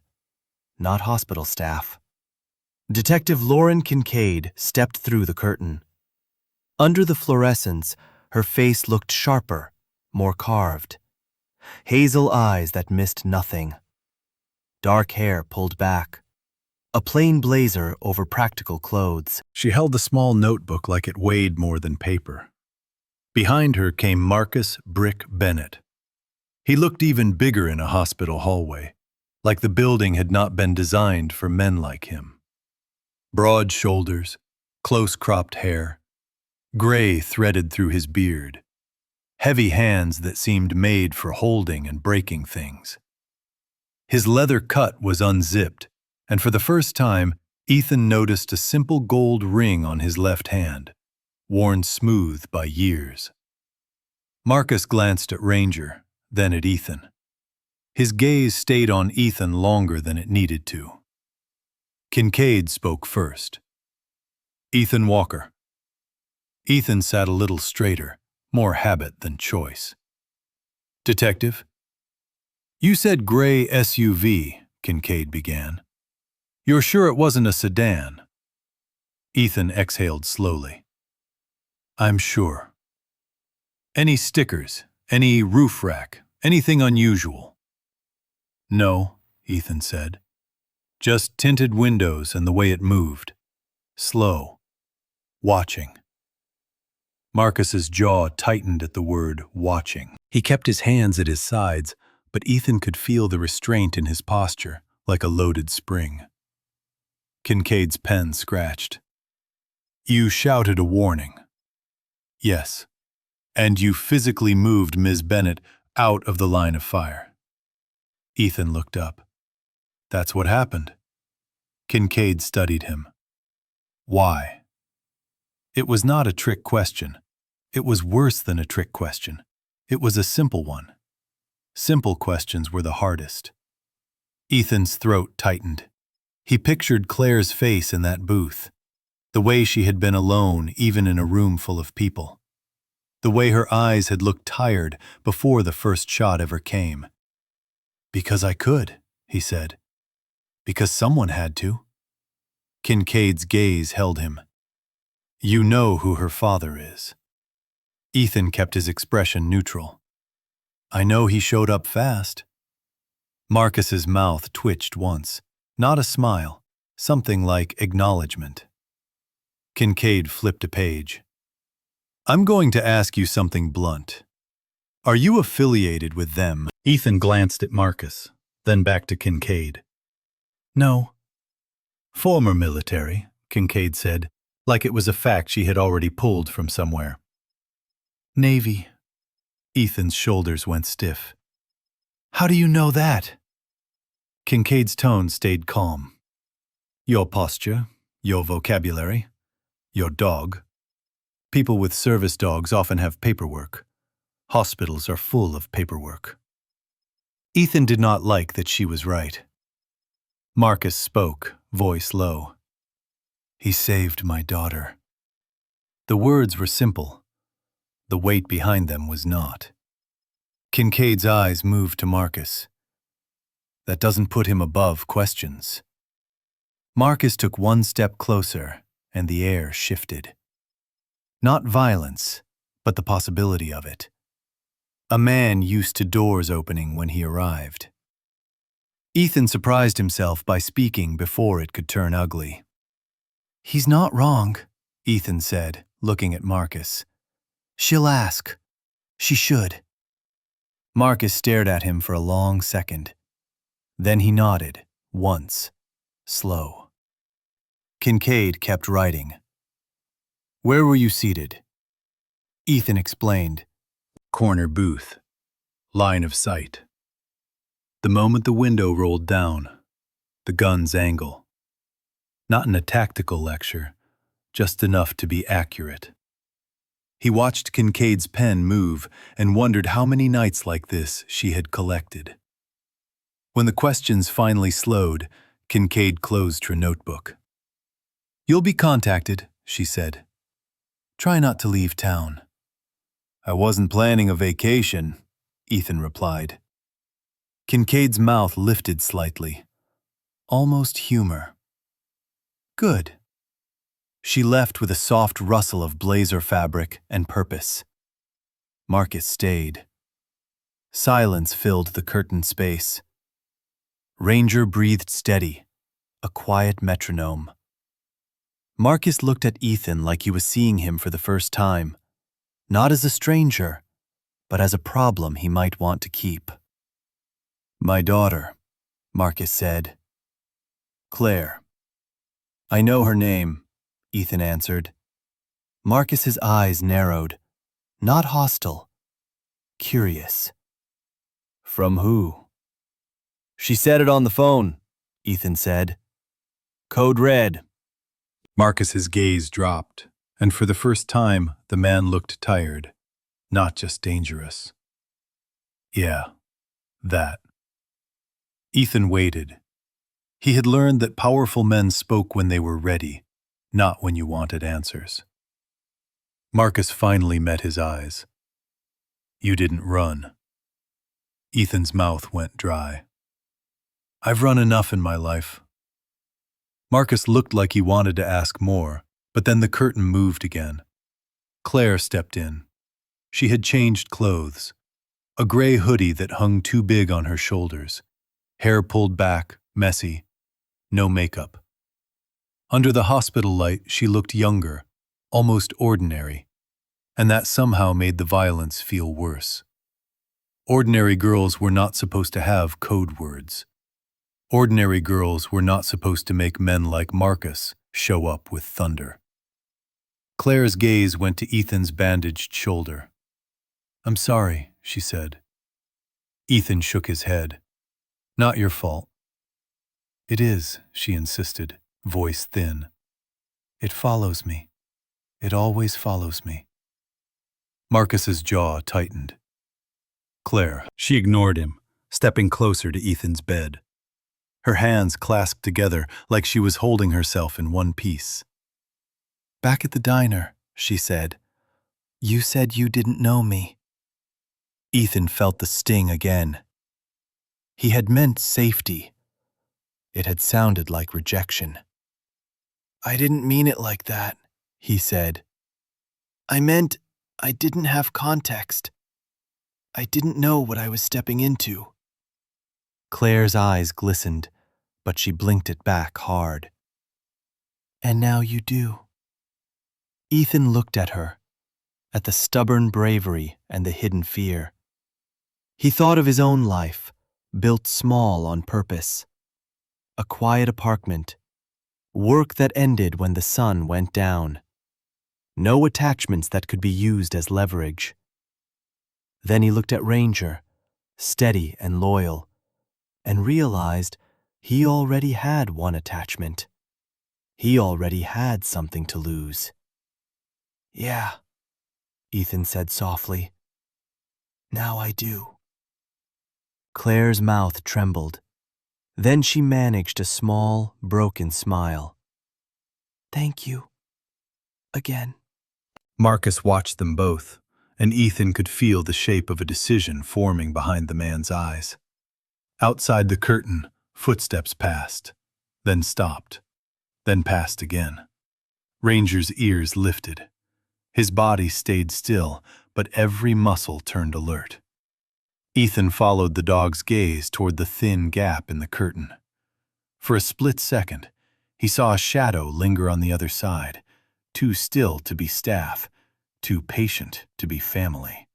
not hospital staff. Detective Lauren Kincaid stepped through the curtain. Under the fluorescence, her face looked sharper, more carved. Hazel eyes that missed nothing. Dark hair pulled back. A plain blazer over practical clothes. She held the small notebook like it weighed more than paper. Behind her came Marcus "Brick" Bennett. He looked even bigger in a hospital hallway, like the building had not been designed for men like him. Broad shoulders, close-cropped hair, gray threaded through his beard, heavy hands that seemed made for holding and breaking things. His leather cut was unzipped, and for the first time, Ethan noticed a simple gold ring on his left hand, worn smooth by years. Marcus glanced at Ranger, then at Ethan. His gaze stayed on Ethan longer than it needed to. Kincaid spoke first. "Ethan Walker." Ethan sat a little straighter, more habit than choice. "Detective?" "You said gray SUV," Kincaid began. "You're sure it wasn't a sedan?" Ethan exhaled slowly. "I'm sure." "Any stickers? Any roof rack? Anything unusual?" "No," Ethan said. "Just tinted windows and the way it moved. Slow. Watching." Marcus's jaw tightened at the word watching. He kept his hands at his sides, but Ethan could feel the restraint in his posture, like a loaded spring. Kincaid's pen scratched. "You shouted a warning." "Yes. And you physically moved Ms. Bennett out of the line of fire." Ethan looked up. "That's what happened." Kincaid studied him. "Why?" It was not a trick question. It was worse than a trick question. It was a simple one. Simple questions were the hardest. Ethan's throat tightened. He pictured Claire's face in that booth, the way she had been alone even in a room full of people. The way her eyes had looked tired before the first shot ever came. "Because I could," he said. "Because someone had to." Kincaid's gaze held him. "You know who her father is." Ethan kept his expression neutral. "I know he showed up fast." Marcus's mouth twitched once, not a smile, something like acknowledgement. Kincaid flipped a page. "I'm going to ask you something blunt. Are you affiliated with them?" Ethan glanced at Marcus, then back to Kincaid. "No." "Former military," Kincaid said, like it was a fact she had already pulled from somewhere. "Navy." Ethan's shoulders went stiff. "How do you know that?" Kincaid's tone stayed calm. "Your posture, your vocabulary, your dog. People with service dogs often have paperwork. Hospitals are full of paperwork." Ethan did not like that she was right. Marcus spoke, voice low. He saved my daughter. The words were simple. The weight behind them was not. Kincaid's eyes moved to Marcus. That doesn't put him above questions. Marcus took one step closer, and the air shifted. Not violence, but the possibility of it. A man used to doors opening when he arrived. Ethan surprised himself by speaking before it could turn ugly. He's not wrong, Ethan said, looking at Marcus. She'll ask. She should. Marcus stared at him for a long second. Then he nodded, once, slow. Kincaid kept writing. Where were you seated? Ethan explained. Corner booth. Line of sight. The moment the window rolled down, the gun's angle. Not in a tactical lecture, just enough to be accurate. He watched Kincaid's pen move and wondered how many nights like this she had collected. When the questions finally slowed, Kincaid closed her notebook. You'll be contacted, she said. Try not to leave town. I wasn't planning a vacation, Ethan replied. Kincaid's mouth lifted slightly. Almost humor. Good. She left with a soft rustle of blazer fabric and purpose. Marcus stayed. Silence filled the curtained space. Ranger breathed steady, a quiet metronome. Marcus looked at Ethan like he was seeing him for the first time, not as a stranger, but as a problem he might want to keep. My daughter, Marcus said. Claire. I know her name, Ethan answered. Marcus's eyes narrowed, not hostile, curious. From who? She said it on the phone, Ethan said. Code red. Marcus's gaze dropped, and for the first time, the man looked tired, not just dangerous. Yeah, that. Ethan waited. He had learned that powerful men spoke when they were ready, not when you wanted answers. Marcus finally met his eyes. You didn't run. Ethan's mouth went dry. I've run enough in my life. Marcus looked like he wanted to ask more, but then the curtain moved again. Claire stepped in. She had changed clothes. A gray hoodie that hung too big on her shoulders. Hair pulled back, messy. No makeup. Under the hospital light, she looked younger, almost ordinary, and that somehow made the violence feel worse. Ordinary girls were not supposed to have code words. Ordinary girls were not supposed to make men like Marcus show up with thunder. Claire's gaze went to Ethan's bandaged shoulder. I'm sorry, she said. Ethan shook his head. Not your fault. It is, she insisted, voice thin. It follows me. It always follows me. Marcus's jaw tightened. Claire, she ignored him, stepping closer to Ethan's bed. Her hands clasped together like she was holding herself in one piece. Back at the diner, she said. You said you didn't know me. Ethan felt the sting again. He had meant safety. It had sounded like rejection. I didn't mean it like that, he said. I meant I didn't have context. I didn't know what I was stepping into. Claire's eyes glistened, but she blinked it back hard. And now you do. Ethan looked at her, at the stubborn bravery and the hidden fear. He thought of his own life, built small on purpose. A quiet apartment, work that ended when the sun went down. No attachments that could be used as leverage. Then he looked at Ranger, steady and loyal, and realized he already had one attachment. He already had something to lose. Yeah, Ethan said softly. Now I do. Claire's mouth trembled. Then she managed a small, broken smile. "Thank you. Again." Marcus watched them both, and Ethan could feel the shape of a decision forming behind the man's eyes. Outside the curtain, footsteps passed, then stopped, then passed again. Ranger's ears lifted. His body stayed still, but every muscle turned alert. Ethan followed the dog's gaze toward the thin gap in the curtain. For a split second, he saw a shadow linger on the other side, too still to be staff, too patient to be family.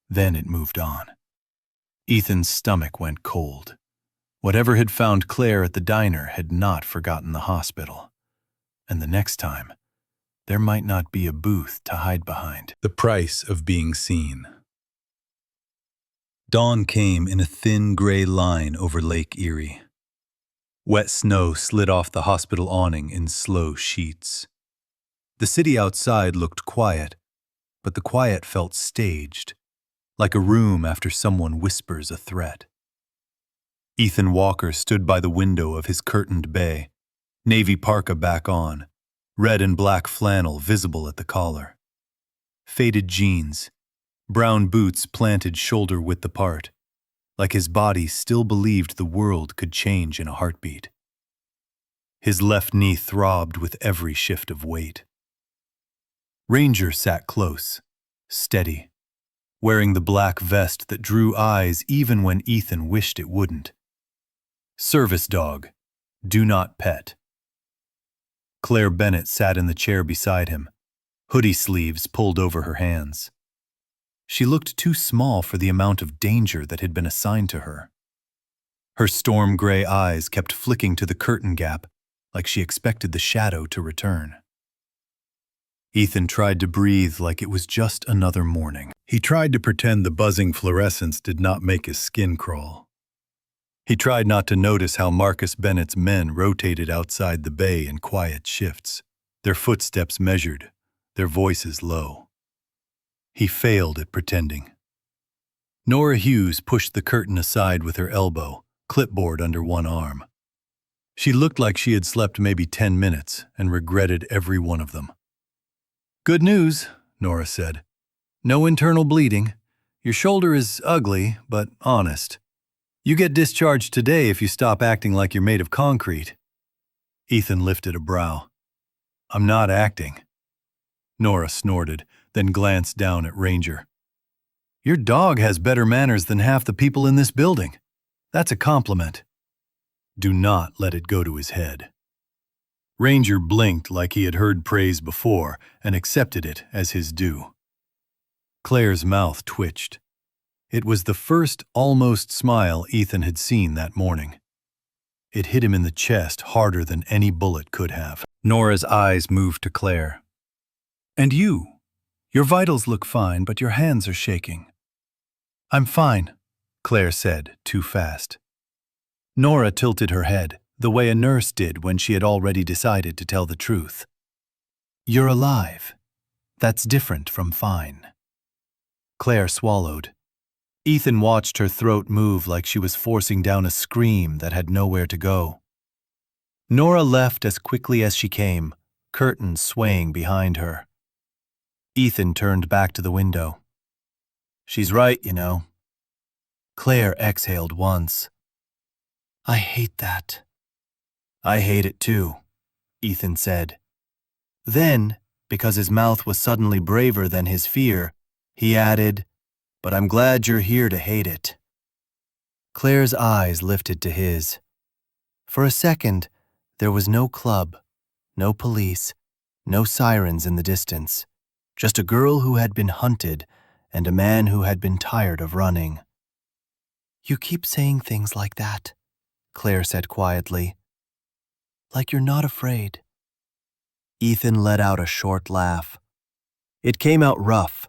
Then it moved on. Ethan's stomach went cold. Whatever had found Claire at the diner had not forgotten the hospital. And the next time, there might not be a booth to hide behind. The price of being seen. Dawn came in a thin gray line over Lake Erie. Wet snow slid off the hospital awning in slow sheets. The city outside looked quiet, but the quiet felt staged, like a room after someone whispers a threat. Ethan Walker stood by the window of his curtained bay, navy parka back on, red and black flannel visible at the collar. Faded jeans, brown boots planted shoulder-width apart, like his body still believed the world could change in a heartbeat. His left knee throbbed with every shift of weight. Ranger sat close, steady, wearing the black vest that drew eyes even when Ethan wished it wouldn't. Service dog, do not pet. Claire Bennett sat in the chair beside him, hoodie sleeves pulled over her hands. She looked too small for the amount of danger that had been assigned to her. Her storm gray eyes kept flicking to the curtain gap, like she expected the shadow to return. Ethan tried to breathe like it was just another morning. He tried to pretend the buzzing fluorescence did not make his skin crawl. He tried not to notice how Marcus Bennett's men rotated outside the bay in quiet shifts, their footsteps measured, their voices low. He failed at pretending. Nora Hughes pushed the curtain aside with her elbow, clipboard under one arm. She looked like she had slept maybe 10 minutes and regretted every one of them. "Good news," Nora said. "No internal bleeding. Your shoulder is ugly, but honest. You get discharged today if you stop acting like you're made of concrete." Ethan lifted a brow. "I'm not acting." Nora snorted, then glanced down at Ranger. "Your dog has better manners than half the people in this building. That's a compliment." Do not let it go to his head. Ranger blinked like he had heard praise before and accepted it as his due. Claire's mouth twitched. It was the first almost smile Ethan had seen that morning. It hit him in the chest harder than any bullet could have. Nora's eyes moved to Claire. "And you? Your vitals look fine, but your hands are shaking." "I'm fine," Claire said, too fast. Nora tilted her head, the way a nurse did when she had already decided to tell the truth. "You're alive. That's different from fine." Claire swallowed. Ethan watched her throat move like she was forcing down a scream that had nowhere to go. Nora left as quickly as she came, curtains swaying behind her. Ethan turned back to the window. "She's right, you know." Claire exhaled once. "I hate that." "I hate it too," Ethan said. Then, because his mouth was suddenly braver than his fear, he added, "But I'm glad you're here to hate it." Claire's eyes lifted to his. For a second, there was no club, no police, no sirens in the distance, just a girl who had been hunted and a man who had been tired of running. "You keep saying things like that," Claire said quietly. "Like you're not afraid." Ethan let out a short laugh. It came out rough,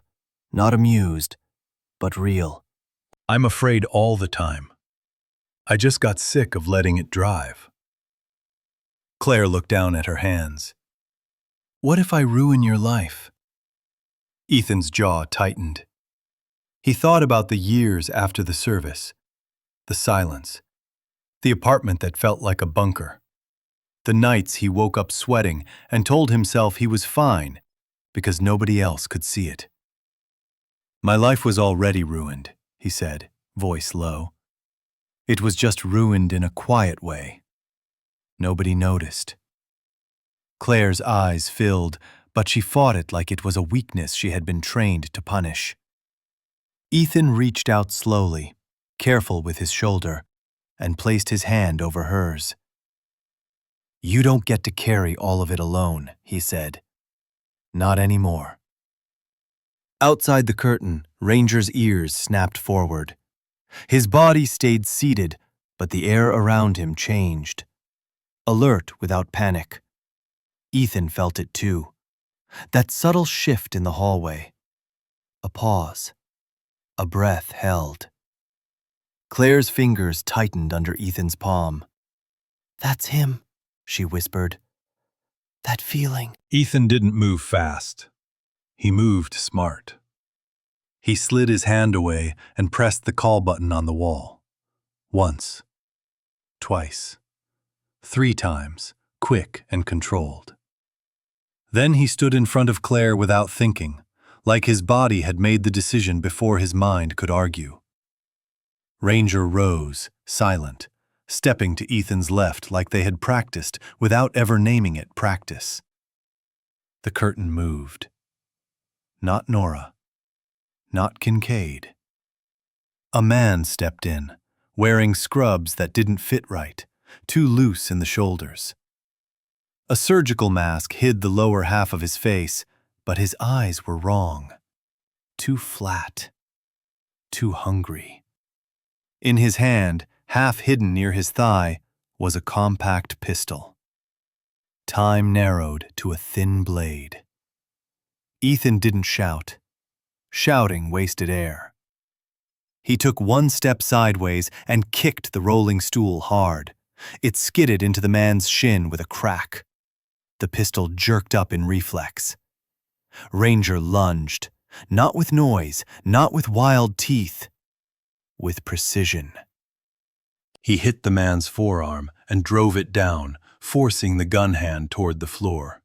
not amused, but real. "I'm afraid all the time. I just got sick of letting it drive." Claire looked down at her hands. "What if I ruin your life?" Ethan's jaw tightened. He thought about the years after the service, the silence, The apartment that felt like a bunker. The nights he woke up sweating and told himself he was fine because nobody else could see it. My life was already ruined, he said, voice low. It was just ruined in a quiet way. Nobody noticed. Claire's eyes filled, but she fought it like it was a weakness she had been trained to punish. Ethan reached out slowly, careful with his shoulder, and placed his hand over hers. You don't get to carry all of it alone, he said. Not anymore. Outside the curtain, Ranger's ears snapped forward. His body stayed seated, but the air around him changed. Alert without panic. Ethan felt it too. That subtle shift in the hallway. A pause. A breath held. Claire's fingers tightened under Ethan's palm. That's him, she whispered. That feeling. Ethan didn't move fast. He moved smart. He slid his hand away and pressed the call button on the wall. Once. Twice. 3 times, quick and controlled. Then he stood in front of Claire without thinking, like his body had made the decision before his mind could argue. Ranger rose, silent, stepping to Ethan's left like they had practiced without ever naming it practice. The curtain moved. Not Nora. Not Kincaid. A man stepped in, wearing scrubs that didn't fit right, too loose in the shoulders. A surgical mask hid the lower half of his face, but his eyes were wrong. Too flat. Too hungry. In his hand, half hidden near his thigh, was a compact pistol. Time narrowed to a thin blade. Ethan didn't shout. Shouting wasted air. He took 1 step sideways and kicked the rolling stool hard. It skidded into the man's shin with a crack. The pistol jerked up in reflex. Ranger lunged, not with noise, not with wild teeth, with precision. He hit the man's forearm and drove it down, forcing the gun hand toward the floor.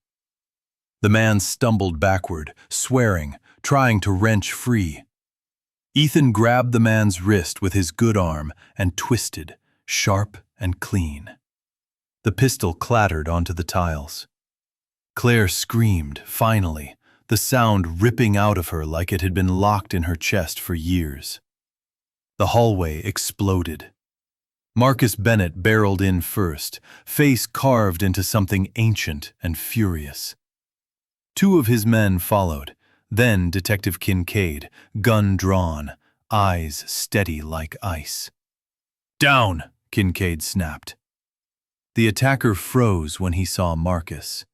The man stumbled backward, swearing, trying to wrench free. Ethan grabbed the man's wrist with his good arm and twisted, sharp and clean. The pistol clattered onto the tiles. Claire screamed, finally, the sound ripping out of her like it had been locked in her chest for years. The hallway exploded. Marcus Bennett barreled in first, face carved into something ancient and furious. 2 of his men followed, then Detective Kincaid, gun drawn, eyes steady like ice. "Down!" Kincaid snapped. The attacker froze when he saw Marcus.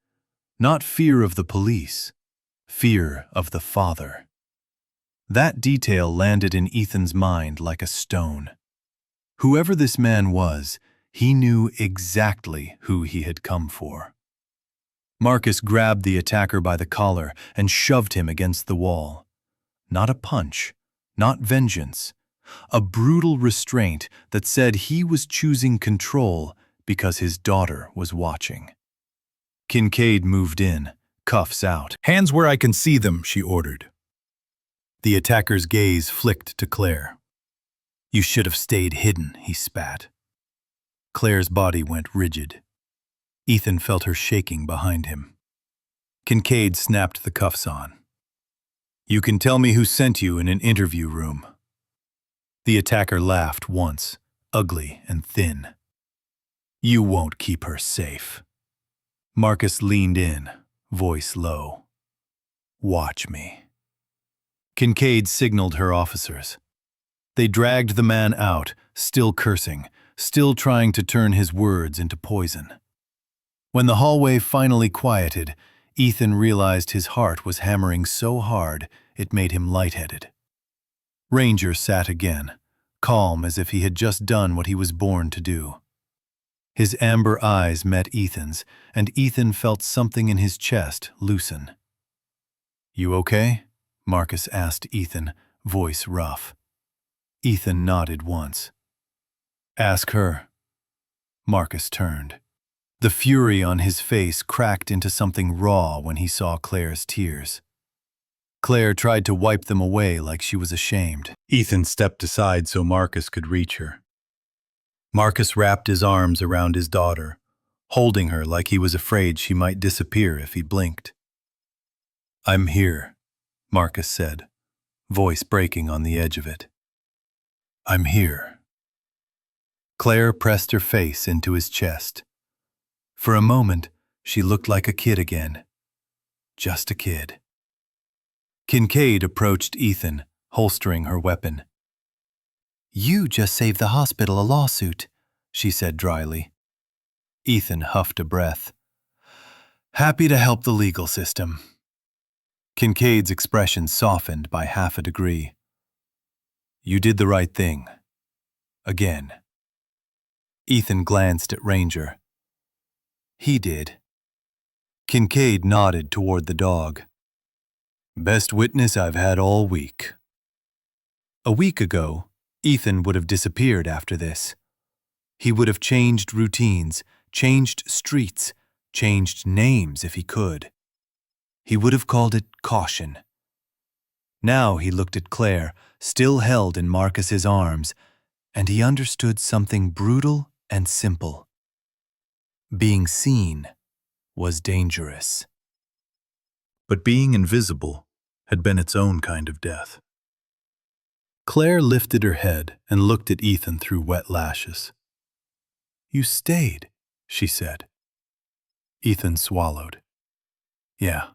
Not fear of the police, fear of the father. That detail landed in Ethan's mind like a stone. Whoever this man was, he knew exactly who he had come for. Marcus grabbed the attacker by the collar and shoved him against the wall. Not a punch, not vengeance. A brutal restraint that said he was choosing control because his daughter was watching. Kincaid moved in, cuffs out. "Hands where I can see them," she ordered. The attacker's gaze flicked to Claire. "You should have stayed hidden," he spat. Claire's body went rigid. Ethan felt her shaking behind him. Kincaid snapped the cuffs on. "You can tell me who sent you in an interview room." The attacker laughed once, ugly and thin. "You won't keep her safe." Marcus leaned in, voice low. "Watch me." Kincaid signaled her officers. They dragged the man out, still cursing, still trying to turn his words into poison. When the hallway finally quieted, Ethan realized his heart was hammering so hard it made him lightheaded. Ranger sat again, calm as if he had just done what he was born to do. His amber eyes met Ethan's, and Ethan felt something in his chest loosen. "You okay?" Marcus asked Ethan, voice rough. Ethan nodded once. "Ask her." Marcus turned. The fury on his face cracked into something raw when he saw Claire's tears. Claire tried to wipe them away like she was ashamed. Ethan stepped aside so Marcus could reach her. Marcus wrapped his arms around his daughter, holding her like he was afraid she might disappear if he blinked. "I'm here," Marcus said, voice breaking on the edge of it. "I'm here." Claire pressed her face into his chest. For a moment, she looked like a kid again. Just a kid. Kincaid approached Ethan, holstering her weapon. "You just saved the hospital a lawsuit," she said dryly. Ethan huffed a breath. "Happy to help the legal system." Kincaid's expression softened by half a degree. "You did the right thing. Again." Ethan glanced at Ranger. "He did." Kincaid nodded toward the dog. "Best witness I've had all week." A week ago, Ethan would have disappeared after this. He would have changed routines, changed streets, changed names if he could. He would have called it caution. Now he looked at Claire, still held in Marcus's arms, and he understood something brutal and simple. Being seen was dangerous. But being invisible had been its own kind of death. Claire lifted her head and looked at Ethan through wet lashes. "You stayed," she said. Ethan swallowed. "Yeah."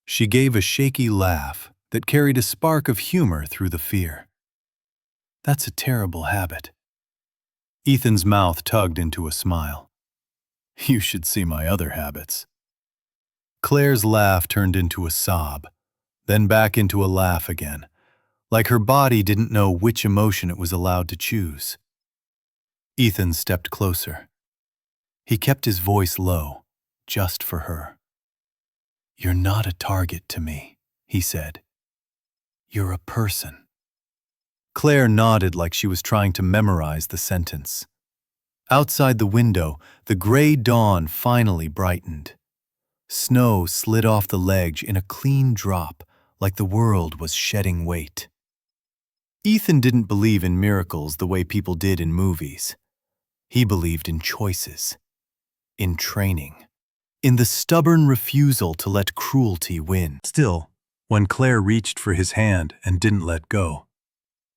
She gave a shaky laugh that carried a spark of humor through the fear. "That's a terrible habit." Ethan's mouth tugged into a smile. "You should see my other habits." Claire's laugh turned into a sob, then back into a laugh again, like her body didn't know which emotion it was allowed to choose. Ethan stepped closer. He kept his voice low, just for her. "You're not a target to me," he said. "You're a person." Claire nodded like she was trying to memorize the sentence. Outside the window, the gray dawn finally brightened. Snow slid off the ledge in a clean drop, like the world was shedding weight. Ethan didn't believe in miracles the way people did in movies. He believed in choices, in training, in the stubborn refusal to let cruelty win. Still, when Claire reached for his hand and didn't let go,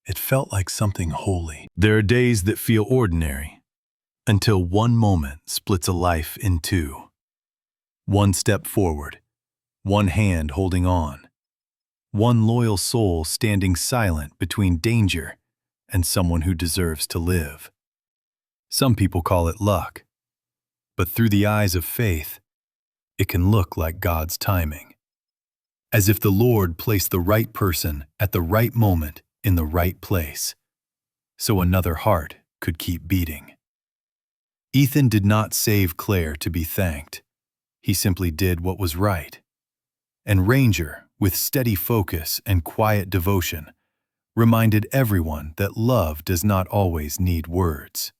it felt like something holy. There are days that feel ordinary, until one moment splits a life in two. One step forward, one hand holding on, one loyal soul standing silent between danger and someone who deserves to live. Some people call it luck, but through the eyes of faith, it can look like God's timing. As if the Lord placed the right person at the right moment in the right place, so another heart could keep beating. Ethan did not save Claire to be thanked. He simply did what was right. And Ranger, with steady focus and quiet devotion, reminded everyone that love does not always need words.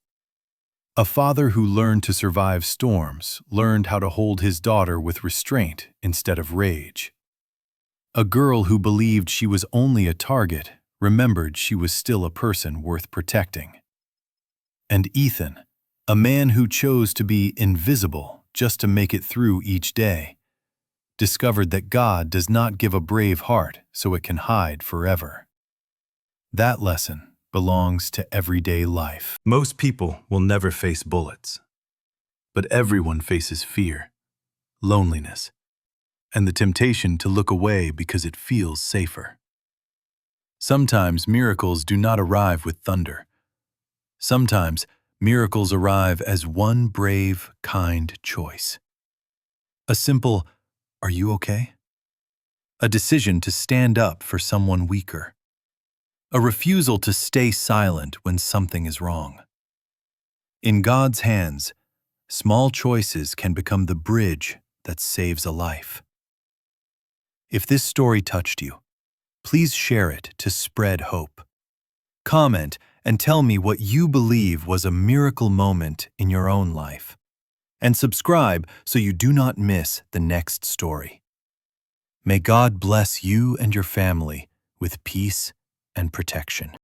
A father who learned to survive storms learned how to hold his daughter with restraint instead of rage. A girl who believed she was only a target remembered she was still a person worth protecting. And Ethan, a man who chose to be invisible just to make it through each day, discovered that God does not give a brave heart so it can hide forever. That lesson belongs to everyday life. Most people will never face bullets, but everyone faces fear, loneliness, and the temptation to look away because it feels safer. Sometimes miracles do not arrive with thunder. Sometimes miracles arrive as one brave, kind choice. A simple, "Are you okay?" A decision to stand up for someone weaker. A refusal to stay silent when something is wrong. In God's hands, small choices can become the bridge that saves a life. If this story touched you, please share it to spread hope. Comment and tell me what you believe was a miracle moment in your own life. And subscribe so you do not miss the next story. May God bless you and your family with peace and protection.